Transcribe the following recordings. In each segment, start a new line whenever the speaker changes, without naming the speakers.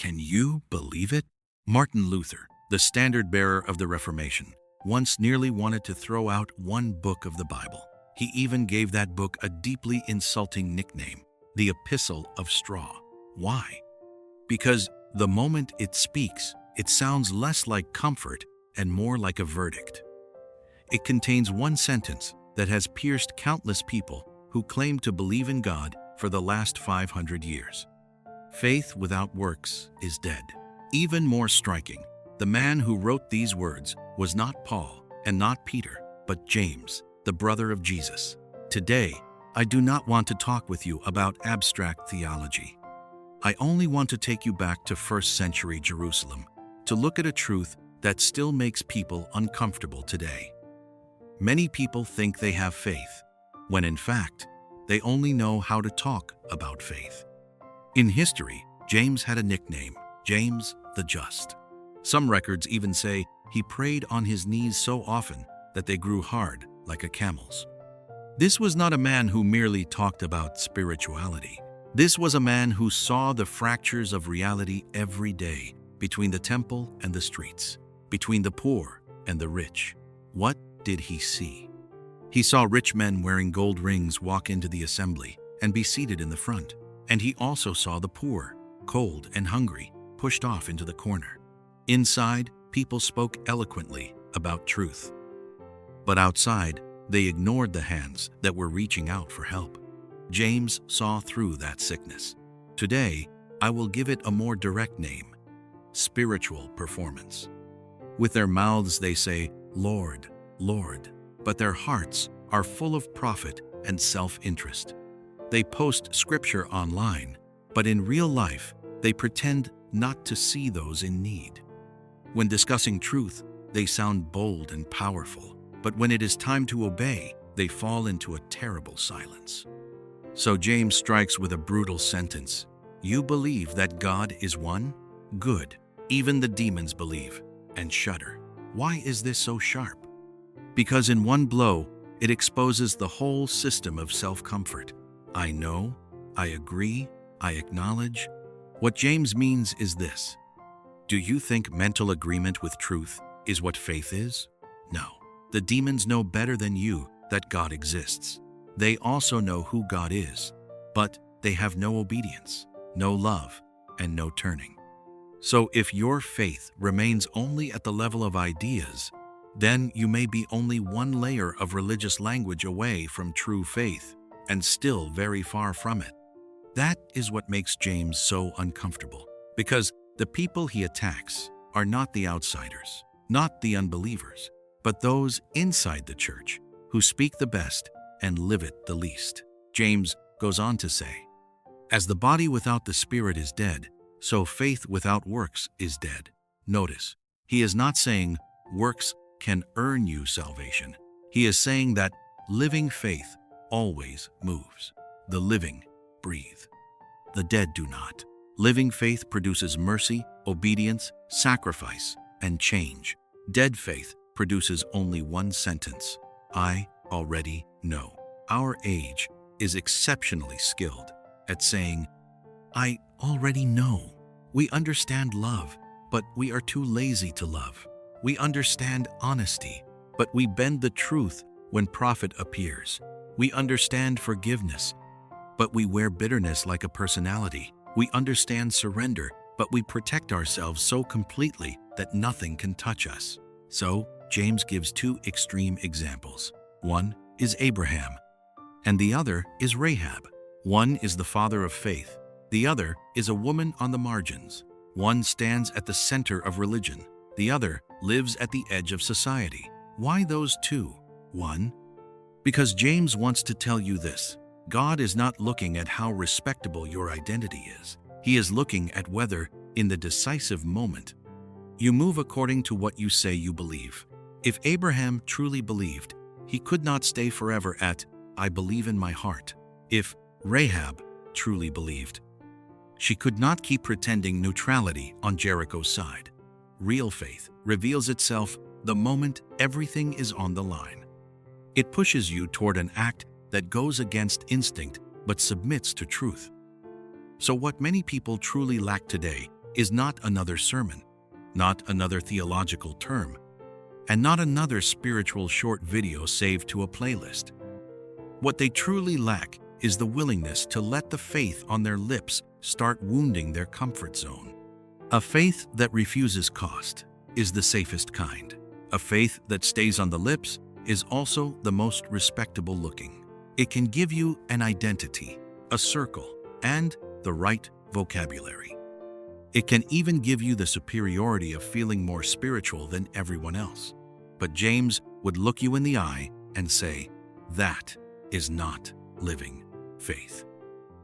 Can you believe it? Martin Luther, the standard-bearer of the Reformation, once nearly wanted to throw out one book of the Bible. He even gave that book a deeply insulting nickname, the Epistle of Straw. Why? Because the moment it speaks, it sounds less like comfort and more like a verdict. It contains one sentence that has pierced countless people who claim to believe in God for the last 500 years. Faith without works is dead. Even more striking, the man who wrote these words was not Paul and not Peter, but James, the brother of Jesus. Today, I do not want to talk with you about abstract theology. I only want to take you back to first-century Jerusalem to look at a truth that still makes people uncomfortable today. Many people think they have faith, when in fact, they only know how to talk about faith. In history, James had a nickname, James the Just. Some records even say he prayed on his knees so often that they grew hard like a camel's. This was not a man who merely talked about spirituality. This was a man who saw the fractures of reality every day between the temple and the streets, between the poor and the rich. What did he see? He saw rich men wearing gold rings walk into the assembly and be seated in the front. And he also saw the poor, cold and hungry, pushed off into the corner. Inside, people spoke eloquently about truth. But outside, they ignored the hands that were reaching out for help. James saw through that sickness. Today, I will give it a more direct name: spiritual performance. With their mouths they say, "Lord, Lord," but their hearts are full of profit and self-interest. They post scripture online, but in real life, they pretend not to see those in need. When discussing truth, they sound bold and powerful, but when it is time to obey, they fall into a terrible silence. So James strikes with a brutal sentence. You believe that God is one? Good. Even the demons believe and shudder. Why is this so sharp? Because in one blow, it exposes the whole system of self-comfort. I know, I agree, I acknowledge. What James means is this. Do you think mental agreement with truth is what faith is? No. The demons know better than you that God exists. They also know who God is, but they have no obedience, no love, and no turning. So if your faith remains only at the level of ideas, then you may be only one layer of religious language away from true faith, and still very far from it. That is what makes James so uncomfortable, because the people he attacks are not the outsiders, not the unbelievers, but those inside the church who speak the best and live it the least. James goes on to say, as the body without the spirit is dead, so faith without works is dead. Notice, he is not saying works can earn you salvation. He is saying that living faith always moves. The living breathe. The dead do not. Living faith produces mercy, obedience, sacrifice, and change. Dead faith produces only one sentence: I already know. Our age is exceptionally skilled at saying, I already know. We understand love, but we are too lazy to love. We understand honesty, but we bend the truth when profit appears. We understand forgiveness, but we wear bitterness like a personality. We understand surrender, but we protect ourselves so completely that nothing can touch us. So, James gives two extreme examples. One is Abraham, and the other is Rahab. One is the father of faith. The other is a woman on the margins. One stands at the center of religion. The other lives at the edge of society. Why those two? One, because James wants to tell you this. God is not looking at how respectable your identity is. He is looking at whether, in the decisive moment, you move according to what you say you believe. If Abraham truly believed, he could not stay forever at, I believe in my heart. If Rahab truly believed, she could not keep pretending neutrality on Jericho's side. Real faith reveals itself the moment everything is on the line. It pushes you toward an act that goes against instinct but submits to truth. So what many people truly lack today is not another sermon, not another theological term, and not another spiritual short video saved to a playlist. What they truly lack is the willingness to let the faith on their lips start wounding their comfort zone. A faith that refuses cost is the safest kind. A faith that stays on the lips is also the most respectable looking. It can give you an identity, a circle, and the right vocabulary. It can even give you the superiority of feeling more spiritual than everyone else. But James would look you in the eye and say, that is not living faith.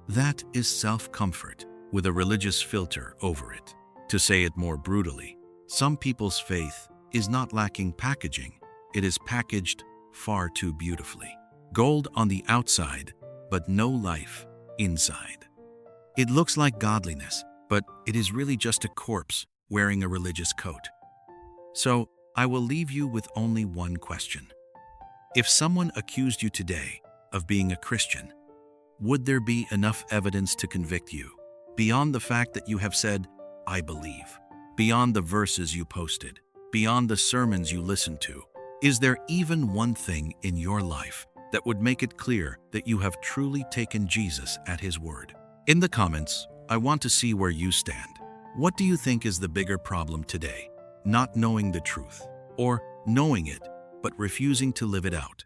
That is self-comfort with a religious filter over it. To say it more brutally, some people's faith is not lacking packaging. It is packaged far too beautifully. Gold on the outside, but no life inside. It looks like godliness, but it is really just a corpse wearing a religious coat. So, I will leave you with only one question. If someone accused you today of being a Christian, would there be enough evidence to convict you? Beyond the fact that you have said, I believe. Beyond the verses you posted. Beyond the sermons you listened to. Is there even one thing in your life that would make it clear that you have truly taken Jesus at his word? In the comments, I want to see where you stand. What do you think is the bigger problem today? Not knowing the truth, or knowing it but refusing to live it out?